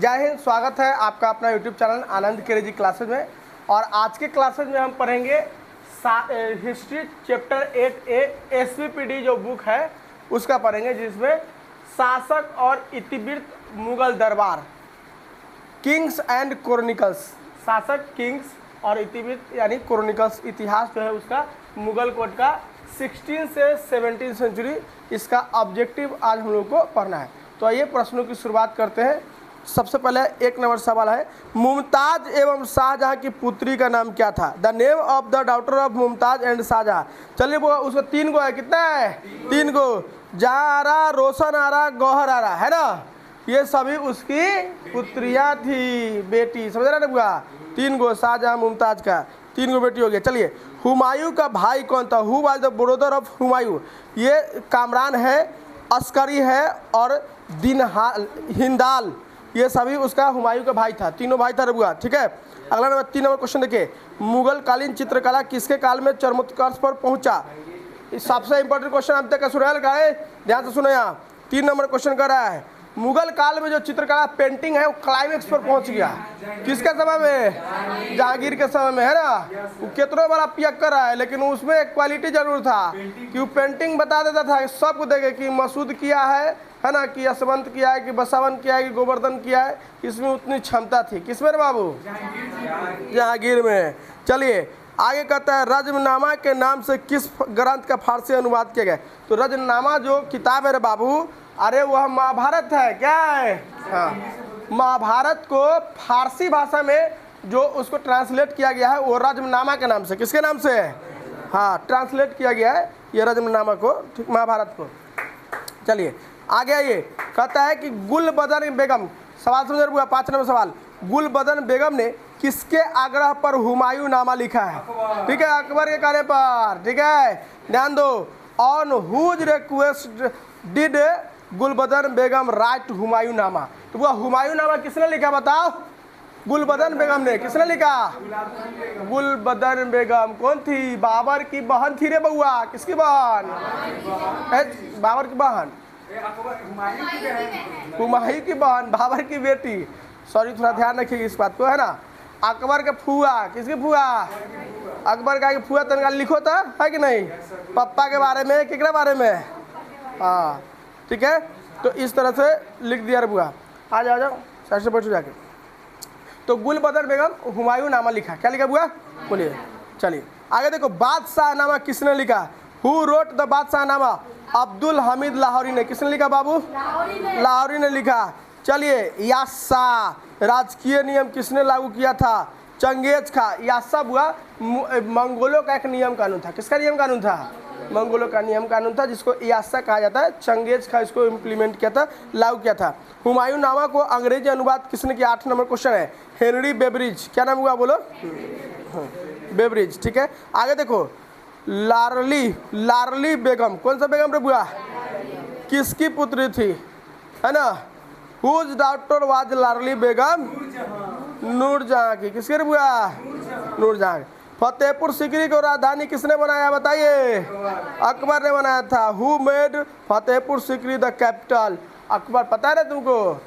जय हिंद। स्वागत है आपका अपना यूट्यूब चैनल आनंद केरेजी क्लासेज में। और आज के क्लासेज में हम पढ़ेंगे हिस्ट्री चैप्टर 8A SVPD जो बुक है उसका पढ़ेंगे, जिसमें शासक और इतिवृत्त मुगल दरबार, किंग्स एंड क्रोनिकल्स, शासक किंग्स और इतिवृत्त यानी क्रोनिकल्स, इतिहास जो है उसका मुगल कोर्ट का 16 से 17 सेंचुरी, इसका ऑब्जेक्टिव आज हम लोग को पढ़ना है। तो आइए प्रश्नों की शुरुआत करते हैं। सबसे पहले एक नंबर सवाल है, मुमताज एवं शाहजहां की पुत्री का नाम क्या था? The name of the daughter of Mumtaz and Shahjahan. चलिए वो उसको 3 गो है, कितना है? 3 गो। जहां आरा, रोशन आरा, गौहर आरा, है ना, ये सभी उसकी पुत्रियां थी, बेटी, समझ रहे ना बुआ? 3 गो शाहजहां मुमताज का 3 गो बेटी हो गया। चलिए, हुमायूं का भाई कौन था? Who was the brother of Humayun? ये कामरान है, अस्करी है और हिंदाल, ये सभी उसका हुमायूं का भाई था। तीनों भाई था रबुआ, ठीक है। अगला नंबर 3 नंबर क्वेश्चन देखिए, मुगल कालीन चित्रकला किसके काल में चरमोत्कर्ष पर पहुंचा? सबसे इंपॉर्टेंट क्वेश्चन अब तक का सुनाया का है, ध्यान से सुनो। यहाँ 3 नंबर क्वेश्चन कर रहा है, मुगल काल में जो चित्रकला पेंटिंग है वो क्लाइमेक्स पर पहुंच गया। किसके समय में? जहांगीर के समय में, है ना। वो कितना बड़ा पियक कर रहा है, लेकिन उसमें एक क्वालिटी जरूर था कि वो पेंटिंग बता देता था सबको देखे कि मसूद किया है ना, कि यशवंत किया है, कि बसावन किया है, कि गोवर्धन किया है। इसमें उतनी क्षमता थी। किसमें रे बाबू? जहांगीर में। चलिए आगे कहता है, रजमनामा के नाम से किस ग्रंथ का फारसी अनुवाद किया गया? तो रजमनामा जो किताब है रे बाबू, अरे वह महाभारत है। क्या है? हाँ, महाभारत को फारसी भाषा में जो उसको ट्रांसलेट किया गया है वो रजमनामा के नाम से। किसके नाम से? हाँ, ट्रांसलेट किया गया है ये रजमनामा को, ठीक, महाभारत को। चलिए आगे आइए, कहता है कि गुलबदन बेगम, सवाल समझ रहे? 5 नंबर सवाल, गुलबदन बेगम ने किसके आग्रह पर हुमायूं नामा लिखा है? ठीक है, अकबर के कहने पर, ठीक है, ध्यान दो। On whose request did Gulbadan Begum write Humayun Nama? तो वो हुमायूं नामा किसने लिखा बताओ? गुलबदन बेगम ने। किसने लिखा? गुलबदन बेगम कौन थी? बाबर की बहन थी रे बउआ। किसकी बहन? बाबर की बहन, हुमायूं की बहन, बाबर की बेटी। सॉरी, थोड़ा ध्यान रखिए इस बात को, है ना। अकबर के फुआ, किसकी फुआ? अकबर का फुआ। तनका लिखो था, है कि नहीं? पप्पा के बारे में, किसके बारे में? हाँ, ठीक है। तो इस तरह से लिख दिया रे बुआ। आ जाओ साइड से बैठो जाके। तो गुलबदन बेगम हुमायूं नामा लिखा। क्या लिखा बुआ? बोलिए। चलिए आगे देखो, बादशाह नामा किसने लिखा? हु रोट द बादशाह नामा? अब्दुल हमीद लाहौरी ने। किसने लिखा बाबू? लाहौरी ने लिखा। चलिए, यास्सा राजकीय नियम किसने लागू किया था? चंगेज खा। यास्सा बुआ मंगोलों का एक नियम कानून था। किसका नियम कानून था? मंगोलों का नियम कानून था, जिसको यास्सा कहा जाता है। चंगेज खा इसको इम्प्लीमेंट किया था, लागू किया था। हुमायूं नामा को अंग्रेजी अनुवाद किसने किया? 8 नंबर क्वेश्चन है, हेनरी बेब्रिज। क्या नाम हुआ बोलो? बेब्रिज, ठीक है। आगे देखो, लारली बेगम, कौन सा बेगम रे बुआ? किसकी पुत्री थी, है ना? हुज डॉटर वाज लारली बेगम? नूरजहां की। किसकी रे बुआ? नूरजहां। फतेहपुर सीकरी को राजधानी किसने बनाया बताइए? अकबर ने बनाया था। Who made Fatehpur Sikri the capital? Akbar. पता है ना तुमको?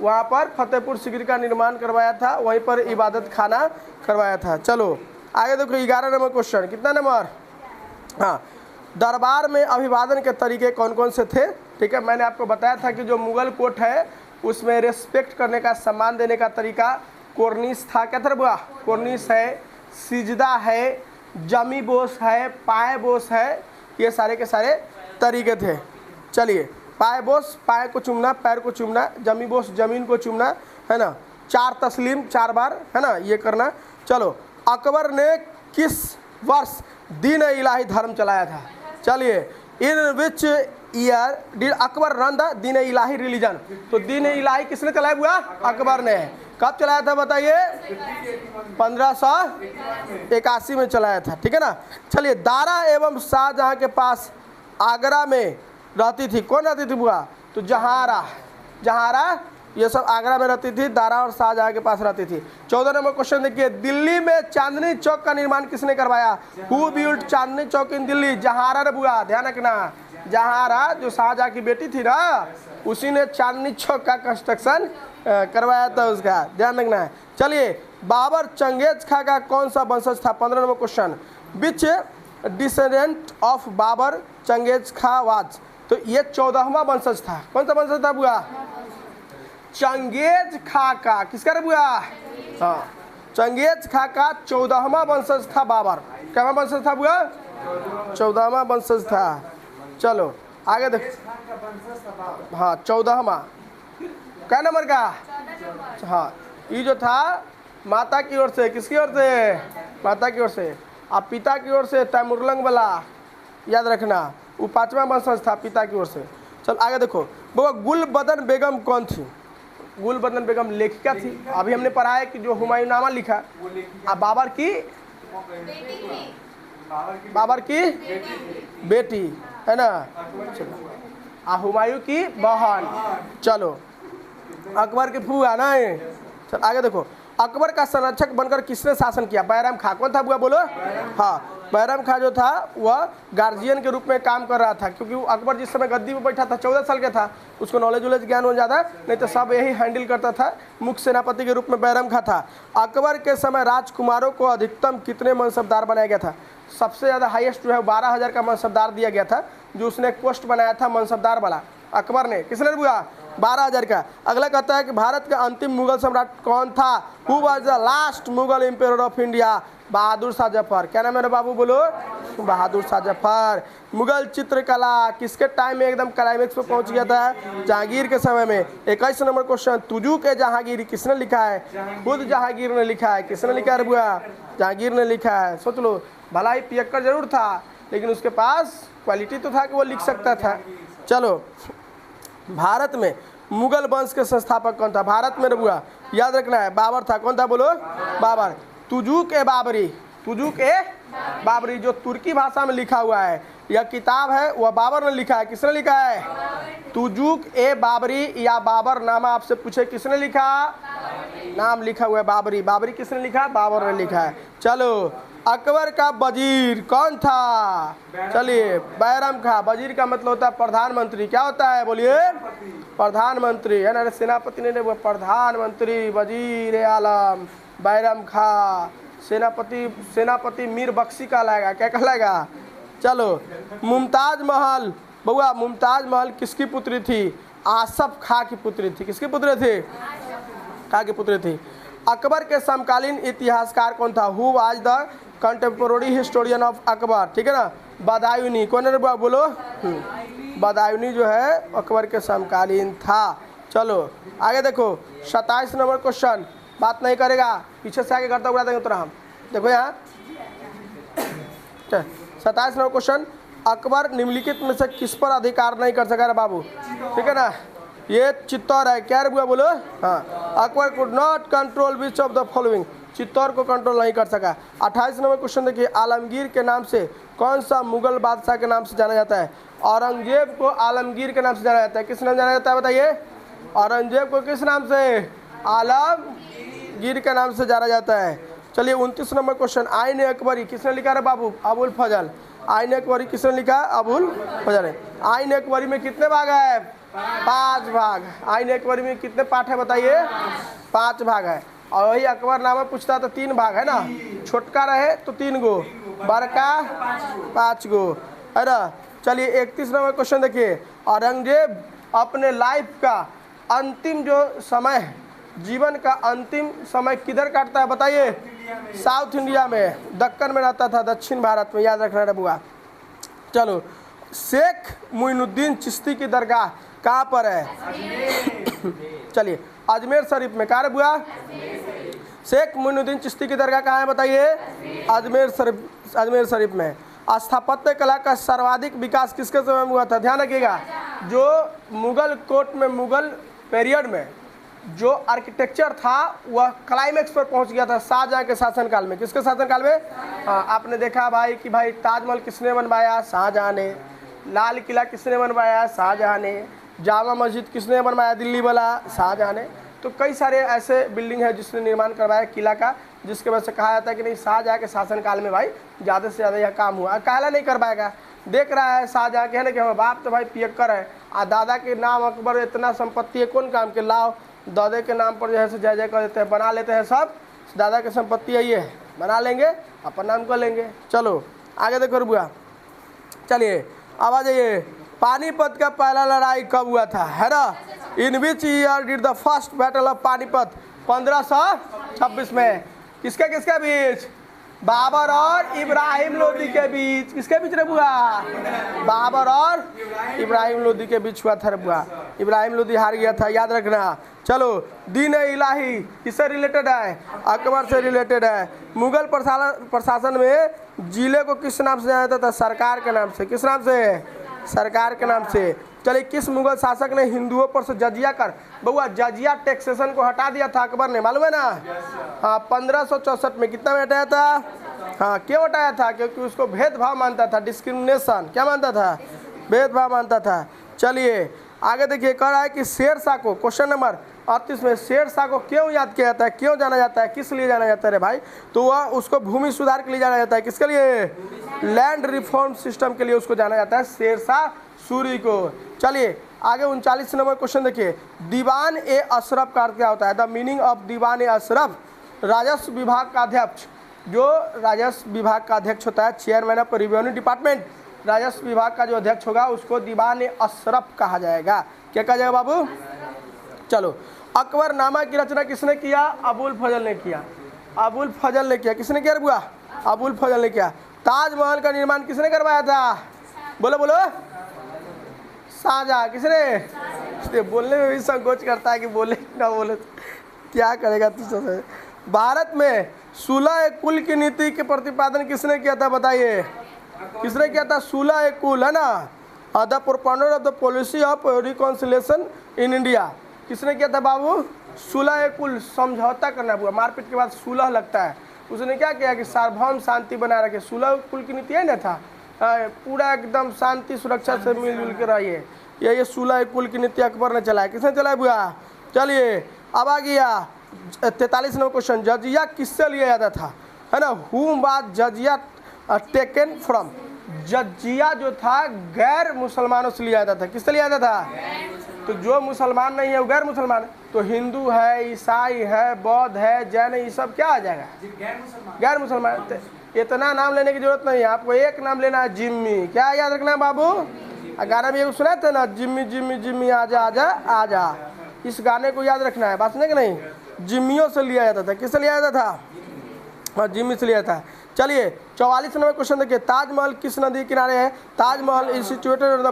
वहाँ पर फतेहपुर सीकरी का निर्माण करवाया था, वहीं पर इबादत खाना करवाया था। चलो आगे देखो, 11 नंबर क्वेश्चन। कितना नंबर? हाँ, दरबार में अभिवादन के तरीके कौन कौन से थे? ठीक है, मैंने आपको बताया था कि जो मुगल कोर्ट है उसमें रेस्पेक्ट करने का, सम्मान देने का तरीका कोर्निस था। क्या था बुआ? कोर्निस है, सिजदा है, जमी बोस है, पाए बोस है, ये सारे के सारे तरीके थे। चलिए, पाए बोस पाए को चूमना, पैर को चूमना, जमी बोस जमीन को चूमना, है ना। 4 तस्लीम 4 बार, है ना, ये करना। चलो, अकबर ने किस वर्ष दीन इलाही धर्म चलाया था? चलिए, in which year did Akbar run the Din Ilahi religion? तो दीन इलाही किसने चलाया हुआ? अकबर ने। कब चलाया था बताइए? 1581 में चलाया था, ठीक है ना। चलिए, दारा एवं शाहजहां के पास आगरा में रहती थी, कौन रहती थी बुआ? तो जहारा, जहारा ये सब आगरा में रहती थी, दारा और शाहजहां के पास रहती थी। 14 नंबर क्वेश्चन देखिए, दिल्ली में चांदनी चौक का निर्माण किसने करवाया? हु बिल्ट चांदनी चौक इन दिल्ली? जहारा रे बुआ, ध्यान रखना, जहारा जो शाहजहां की बेटी थी ना, उसी ने चांदनी चौक का कंस्ट्रक्शन करवाया था, उसका ध्यान रखना है। चलिए, बाबर चंगेज खां का कौन सा वंशज था? 15 number question. Which descendant of Babur Genghis Khan was? तो ये 14वां वंशज था। कौन सा वंशज था बुआ? चंगेज खां का। किसका रे बुआ? हाँ, चंगेज खां का 14वां वंशज था बाबर। क्या वंशज था बुआ? 14वां वंशज था। चलो आगे देखो। हाँ, 14वां। क्या नंबर का? हाँ, ये जो था माता की ओर से, किसकी ओर से? माता की ओर से। अब पिता की ओर से तैमुरलंग वाला, याद रखना, वो 5वां वंशज था पिता की ओर से। चल आगे देखो। वो गुलबदन बेगम कौन थी? गुलबदन बेगम लेखिका थी। अभी हमने पढ़ा है कि जो हुमायूंनामा लिखा, अब बाबर की बेटी है ना, हुमायूं की बहन। चलो, अकबर की फूफा ना है। चल आगे देखो। अकबर का संरक्षक बनकर किसने शासन किया? बैरम खां। कौन था बुआ? बोलो। हाँ, बैरम खां जो था वह गार्जियन के रूप में काम कर रहा था, क्योंकि अकबर जिस समय गद्दी पर बैठा था 14 साल का था, उसको नॉलेज वॉलेज ज्ञान हो ज़्यादा नहीं, तो सब यही हैंडल करता था। मुख्य सेनापति के रूप में बैरम खां था। अकबर के समय राजकुमारों को अधिकतम कितने मनसबदार बनाया गया था? सबसे ज़्यादा हाईएस्ट जो है 12,000 का मनसबदार दिया गया था, जो उसने एक पोस्ट बनाया था मनसबदार वाला, अकबर ने। किसने बुआ? 12,000 का। अगला कहता है कि भारत का अंतिम मुगल सम्राट कौन था? Who was the last Mughal empire of India? Bahadur Shah Zafar. क्या नाम है मेरे बाबू? बोलो। बहादुर शाह जफर। मुगल चित्रकला किसके टाइम में एकदम क्लाइमेक्स पे पहुंच गया था? जहांगीर के समय में। 21 नंबर क्वेश्चन। तुजू के जहांगीर किसने लिखा है? खुद जहांगीर ने लिखा है। किसने लिखा है बुआ? जहांगीर ने लिखा है। सोच लो, भला ही पियक्कर जरूर था, लेकिन उसके पास क्वालिटी तो था कि वो लिख सकता था। चलो, भारत में मुगल वंश के संस्थापक कौन था? भारत में बुआ याद रखना है, बाबर था। कौन था? बोलो। बाबर। तुजुक ए बाबरी। तुजुक ए बाबरी जो तुर्की भाषा में लिखा हुआ है, यह किताब है, वह बाबर ने लिखा है। किसने लिखा है? तुजुक ए बाबरी या बाबर नामा आपसे पूछे किसने लिखा? नाम लिखा हुआ है बाबरी। बाबरी किसने लिखा? बाबर ने लिखा है। चलो, अकबर का वजीर कौन था? चलिए, बैरम खां। वजीर का मतलब होता है प्रधानमंत्री। क्या होता है? बोलिए। प्रधानमंत्री है ना, सेनापति ने वो प्रधानमंत्री, वजीर आलम बैरम खां। सेनापति मीर बख्शी कहलाएगा। क्या कहलाएगा? चलो, मुमताज महल। बउआ, मुमताज महल किसकी पुत्री थी? आसफ खां की पुत्री थी। किसकी पुत्री थी? खां की पुत्री थी। अकबर के समकालीन इतिहासकार कौन था? Who was the contemporary historian of Akbar? ठीक है ना, बदायूनी। कौन है? बोलो। बदायूनी जो है अकबर के समकालीन था। चलो आगे देखो। 27 नंबर क्वेश्चन। बात नहीं करेगा, पीछे से आगे करता उड़ा देंगे तो हम। देखो यहाँ 27 नंबर क्वेश्चन। अकबर निम्नलिखित में से किस पर अधिकार नहीं कर सका रे बाबू? ठीक है ना, ये चित्तौड़ है। क्या रे बुआ? बोलो। हाँ, Akbar could not control which of the following? Chittor को कंट्रोल नहीं कर सका। 28 नंबर क्वेश्चन देखिए। आलमगीर के नाम से कौन सा मुगल बादशाह के नाम से जाना जाता है? औरंगजेब को आलमगीर के नाम से जाना जाता है। किस नाम जाना जाता है बताइए? औरंगजेब को किस नाम से? आलमगीर के नाम से जाना जाता है। चलिए 29 नंबर क्वेश्चन। आईन अकबरी किसने लिखा है बाबू? अबुल फजल। आईन अकबरी किसने लिखा? अबुल फजल। आईन अकबरी में कितने भाग है? 5 भाग। आईन अकबरी में कितने पाठ है बताइए? 5 भाग है। और वही अकबरनामा पूछता तो 3 भाग है ना, छोटका रहे तो 3 गो, बड़का 5 गो है ना। चलिए 31 नंबर क्वेश्चन देखिए। औरंगजेब अपने लाइफ का अंतिम जो समय है, जीवन का अंतिम समय किधर काटता है बताइए? साउथ इंडिया में, दक्कन में रहता था, दक्षिण भारत में। याद रखना है बुआ। चलो, शेख मोइनुद्दीन चिश्ती की दरगाह कहाँ पर है? चलिए, अजमेर शरीफ में। कहाँ रे बुआ? शेख मोइनुद्दीन चिश्ती की दरगाह कहाँ है बताइए? अजमेर शरीफ में। स्थापत्य कला का सर्वाधिक विकास किसके समय में हुआ था? ध्यान रखिएगा, जो मुगल कोर्ट में, मुगल पीरियड में जो आर्किटेक्चर था वह क्लाइमेक्स पर पहुंच गया था शाहजहां के शासनकाल में। किसके शासनकाल में? हाँ, आपने देखा भाई कि भाई ताजमहल किसने बनवाया? शाहजहां ने। लाल किला किसने बनवाया? शाहजहां ने। जामा मस्जिद किसने बनवाया? दिल्ली वाला, शाहजहां ने। तो कई सारे ऐसे बिल्डिंग है जिसने निर्माण करवाया किला का, जिसके वजह से कहा जाता है कि नहीं, शाहजहां के शासनकाल में भाई ज़्यादा से ज़्यादा यह काम हुआ। काला नहीं कर पाएगा, देख रहा है शाहजहाँ के है ना कि हमारे बाप तो भाई पियक्कर है, आ दादा के नाम अकबर इतना संपत्ति है कौन काम के, लाओ दादे के नाम पर जो है जय जय कर देते हैं, बना लेते हैं सब, दादा की संपत्ति है ये, बना लेंगे अपन नाम कर लेंगे। चलो आगे देखो बुआ, चलिए अब आ जाइए, पानीपत का पहला लड़ाई कब हुआ था, है ना, in which year did the first battle of Panipat, 1526 में, किसके किसके बीच, बाबर और इब्राहिम लोदी के बीच, किसके बीच रे बुआ, बाबर और इब्राहिम लोदी के बीच हुआ था रे बुआ, इब्राहिम लोदी हार गया था, याद रखना। चलो दीन इलाही किससे रिलेटेड है, अकबर से रिलेटेड है। मुगल प्रशासन में जिले को किस नाम से जाना जाता था, सरकार के नाम से, किस नाम से, सरकार के नाम से। चलिए किस मुगल शासक ने हिंदुओं पर से जजिया कर, बउआ जजिया टैक्सेशन को हटा दिया था अकबर ने, मालूम है ना, हाँ 1564 में, कितना में हटाया था, हाँ क्यों हटाया था, क्योंकि उसको भेदभाव मानता था, डिस्क्रिमिनेशन, क्या मानता था, भेदभाव मानता था। चलिए आगे देखिए, कह रहा है कि शेरशाह को, क्वेश्चन नंबर 38 में, शेरशाह को क्यों याद किया जाता है, क्यों जाना जाता है, किस लिए जाना जाता है रे भाई, तो वह उसको भूमि सुधार के लिए जाना जाता है, किसके लिए, लैंड रिफॉर्म सिस्टम के लिए उसको जाना जाता है शेरशाह सूरी को। चलिए आगे 39 नंबर क्वेश्चन देखिए, दीवान ए अशरफ का अर्थ क्या होता है, द मीनिंग ऑफ दीवान ए अशरफ, राजस्व विभाग का अध्यक्ष, जो राजस्व विभाग का अध्यक्ष होता है, चेयरमैन ऑफ रेवेन्यू डिपार्टमेंट, राजस्व विभाग का जो अध्यक्ष होगा उसको दीवान ए अशरफ कहा जाएगा। क्या कहा जाएगा बाबू, चलो अकबरनामा की रचना किसने किया, अबुल फजल ने किया, अबुल फजल ने किया, किसने किया बुआ, अबुल फजल ने किया। ताजमहल का निर्माण किसने करवाया था, बोलो बोलो, शाहजहाँ, किसने, बोलने में भी संकोच करता है कि बोले ना बोले, क्या करेगा तुझसे। भारत में 16 कुल की नीति के प्रतिपादन किसने किया था, बताइए किसने किया था, 16 कुल, है ना, the proponent of the policy of reconciliation in India, किसने किया था बाबू, 16 कुल, समझौता करना हुआ, मारपीट के बाद 16 लगता है, उसने क्या किया कि सार्वभौम शांति बनाए रखे, 16 कुल की नीति है ना था, पूरा एकदम शांति सुरक्षा से मिलजुल के रहिए, ये 16 कुल की नीति अकबर ने चलाया, किसने चलाया बुआ। चलिए अब आ गया 43 नंबर क्वेश्चन, जजिया किससे लिया जाता था, है ना, हुम वाज जजिया टेकन फ्रॉम, जजिया जो था गैर मुसलमानों से लिया जाता था, किससे लिया जाता था, तो जो मुसलमान नहीं है वो गैर मुसलमान, तो हिंदू है, ईसाई है, बौद्ध है, जैन है, ये सब क्या आ जाएगा, गैर मुसलमान। इतना नाम लेने की जरूरत नहीं है, आपको एक नाम लेना है, जिम्मी, क्या याद रखना है बाबू, गाना में सुना था ना, जिम्मी जिम्मी जिम्मी आजा आजा आजा, इस गाने को याद रखना है, बात सुने कि नहीं, जिम्मियों से लिया जाता था, किससे लिया जाता था, हाँ जिम्मी से लिया था। चलिए 44 नंबर क्वेश्चन देखिए, ताजमहल किस नदी किनारे है, Taj Mahal is situated on the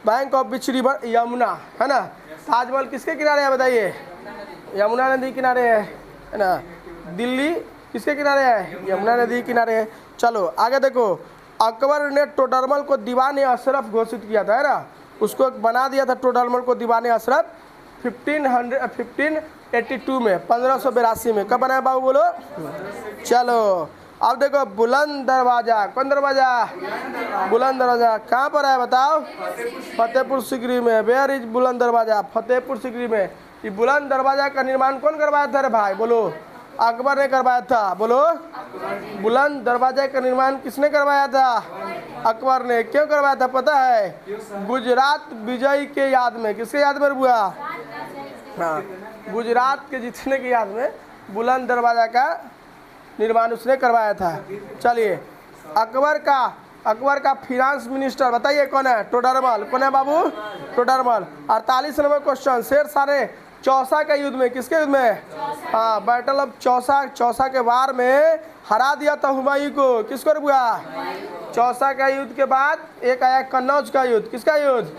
bank of which river, Yamuna, है ना, ताजमहल किसके किनारे है बताइए, यमुना नदी किनारे है ना, दिल्ली किसके किनारे है, यमुना नदी किनारे है। चलो आगे देखो, अकबर ने टोडरमल को दीवान अशरफ घोषित किया था, है ना, उसको बना दिया था टोडरमल को दीवान अशरफ 1582 में, 1582 में, कब बनाया बाबू बोलो। चलो अब देखो, बुलंद दरवाजा, कौन दरवाजा, बुलंद दरवाजा कहाँ पर है बताओ, फतेहपुर सिकरी में, वेयर इज बुलंद दरवाजा, फतेहपुर सिकरी में। ये बुलंद दरवाजा का निर्माण कौन करवाया था रे भाई, बोलो, अकबर ने करवाया था, बोलो, बुलंद दरवाजे का निर्माण किसने करवाया था, अकबर ने। क्यों करवाया था पता है, गुजरात विजय के याद में, किसके याद में बुआ, हाँ गुजरात के जीतने की याद में बुलंद दरवाजा का निर्माण उसने करवाया था। चलिए अकबर का फिनांस मिनिस्टर बताइए कौन है, टोडरमल, कौन है बाबू, टोडरमल। 48 नंबर क्वेश्चन, शेरशाह ने चौसा के युद्ध में, किसके युद्ध में, हाँ बैटल ऑफ चौसा के वार में हरा दिया था हुमायूं को, किसको बुआ, चौसा का युद्ध के बाद एक आया कन्नौज का युद्ध, किसका युद्ध,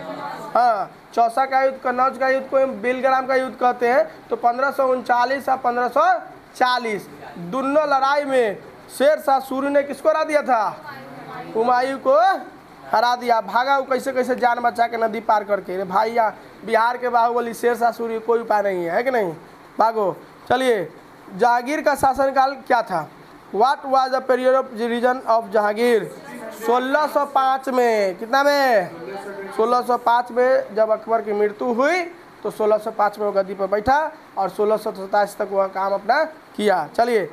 हाँ चौसा का युद्ध, कन्नौज का युद्ध को बेलग्राम का युद्ध कहते हैं। तो 1539 या 1540 दोनों लड़ाई में शेरशाह सूरी ने किसको हरा दिया था, हुमायूं को हरा दिया। भागा वो कैसे कैसे जान बचा के नदी पार करके, रे भाई यहाँ बिहार के बाहुबली शेरशाह सूरी कोई उपाय नहीं है कि नहीं, भागो। चलिए जहांगीर का शासनकाल क्या था, what was the period of reign of Jahangir, 1605 में, कितना में, 1605 में जब अकबर की मृत्यु हुई तो 1605 में वो गद्दी पर बैठा और 1627 तक वह काम अपना किया। चलिए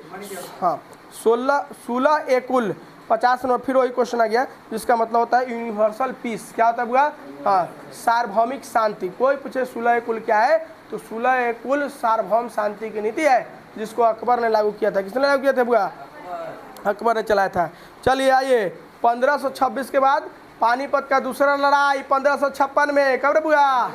हाँ 16 कुल 50 नंबर फिर वही क्वेश्चन आ गया जिसका मतलब होता है यूनिवर्सल पीस। क्या होता है बुआ? हाँ, सार्वभौमिक शांति। कोई पूछे सुलह कुल क्या है, तो सुलह कुल सार्वभौम शांति की नीति है जिसको अकबर ने लागू किया था। किसने लागू किया था बुआ? अकबर ने चलाया था। चलिए आइए 1526 के बाद पानीपत का दूसरा लड़ाई 1556 में, कब रे बुआ?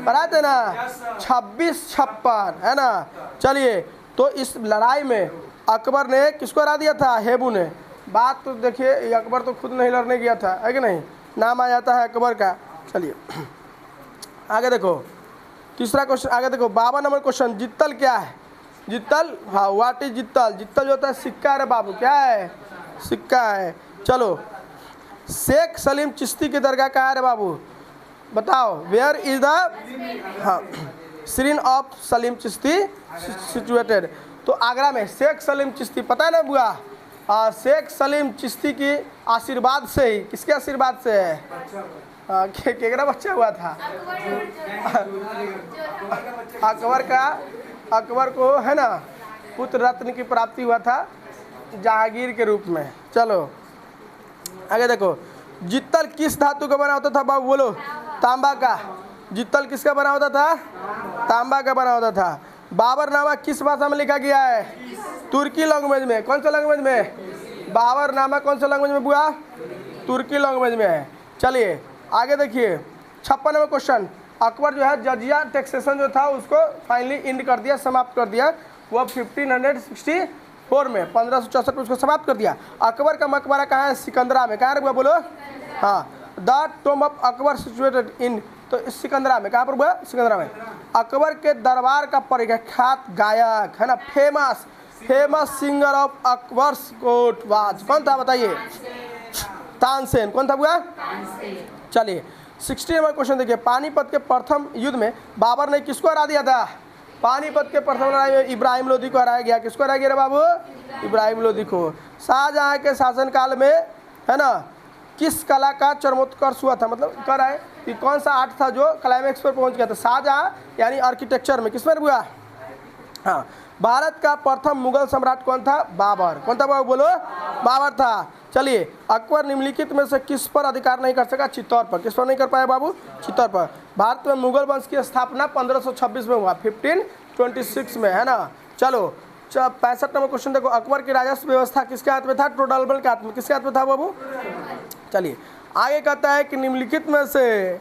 पढ़ा थे ना, 2656 है ना। चलिए तो इस लड़ाई में अकबर ने किसको हरा दिया था? हेबू ने। बात तो देखिए, अकबर तो खुद नहीं लड़ने गया था, है कि नहीं? नाम आ जाता है अकबर का। चलिए आगे देखो, तीसरा क्वेश्चन आगे देखो, 52 नंबर क्वेश्चन, जित्तल क्या है? जित्तल, हाँ, व्हाट इज जित्तल? जित्तल जो होता है सिक्का रे बाबू, क्या है? सिक्का है। चलो, शेख सलीम चिश्ती की दरगाह कहाँ है रे बाबू? बताओ, वेयर इज द, हाँ, श्रीन ऑफ सलीम चिश्ती सिचुएटेड? तो आगरा में शेख सलीम चिश्ती, पता है ना बुआ? शेख सलीम चिश्ती की आशीर्वाद से ही, किसके आशीर्वाद से है? केकरा बच्चा हुआ था? अकबर को है ना पुत्र रत्न की प्राप्ति हुआ था जहांगीर के रूप में। चलो आगे देखो, जित्तल किस धातु का बना होता था बाबू? बोलो। तांबा का। जित्तल किसका बना होता था? तांबा का बना होता था। बाबरनामा किस भाषा में लिखा गया है? तुर्की लैंग्वेज में। कौन सा लैंग्वेज में? बाबरनामा कौन सा लैंग्वेज में बुआ? तुर्की लैंग्वेज में है। चलिए आगे देखिए, 56 नंबर क्वेश्चन, अकबर जो है जजिया टैक्सेशन जो था उसको फाइनली इंड कर दिया, समाप्त कर दिया। वो 1564 में, 1564 में उसको समाप्त कर दिया। अकबर का मकबरा कहाँ है? सिकंदरा में। कहाँ है बोलो? हाँ, the tomb of Akbar situated in, तो इस सिकंदरा में। कहाँ पर हुआ? सिकंदरा में। अकबर के दरबार का प्रख्यात गायक है ना, famous singer of Akbar's court was, कौन था बताइए? तानसेन। कौन था बुआ? चलिए 60 नंबर क्वेश्चन देखिए, पानीपत के प्रथम युद्ध में बाबर ने किसको हरा दिया था? पानीपत के प्रथम लड़ाई में इब्राहिम लोदी को हराया गया। किसको हराया गया रे बाबू? इब्राहिम लोदी को। शाहजहां के शासनकाल में है ना किस कला का चरमोत्कर्ष हुआ था? मतलब कर आए कि कौन सा आर्ट था जो क्लाइमैक्स पर पहुंच गया था? शाहजहां यानी आर्किटेक्चर में। किसमें हुआ? हाँ, भारत का प्रथम मुगल सम्राट कौन था? बाबर। कौन था बाबू? बोलो। बाबर था। चलिए, अकबर निम्नलिखित में से किस पर अधिकार नहीं कर सका? चित्तौड़ पर। किस पर नहीं कर पाया बाबू? चित्तौड़ पर। भारत में मुगल वंश की स्थापना 1526 में हुआ, 1526 में, है ना। चलो 65 नंबर क्वेश्चन देखो, अकबर की राजस्व व्यवस्था किसके हाथ में था? टोडरमल के हाथ में। किसके हाथ में था बाबू? चलिए आगे कहता है कि निम्नलिखित में से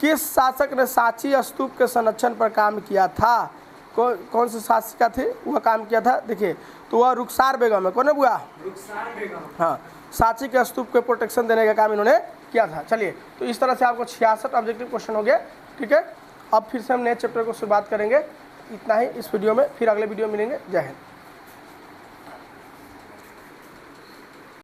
किस शासक ने सांची स्तूप के संरक्षण पर काम किया था? कौन से शासिका थे वह काम किया था? देखिए, तो वह रुखसार बेगम है। कौन है बुआ? रुखसार बेगम। हाँ, सांची के स्तूप के प्रोटेक्शन देने का काम इन्होंने किया था। चलिए, तो इस तरह से आपको 66 ऑब्जेक्टिव क्वेश्चन हो गया। ठीक है, अब फिर से हम नए चैप्टर को शुरुआत करेंगे। इतना ही इस वीडियो में, फिर अगले वीडियो में मिलेंगे। जय हिंद।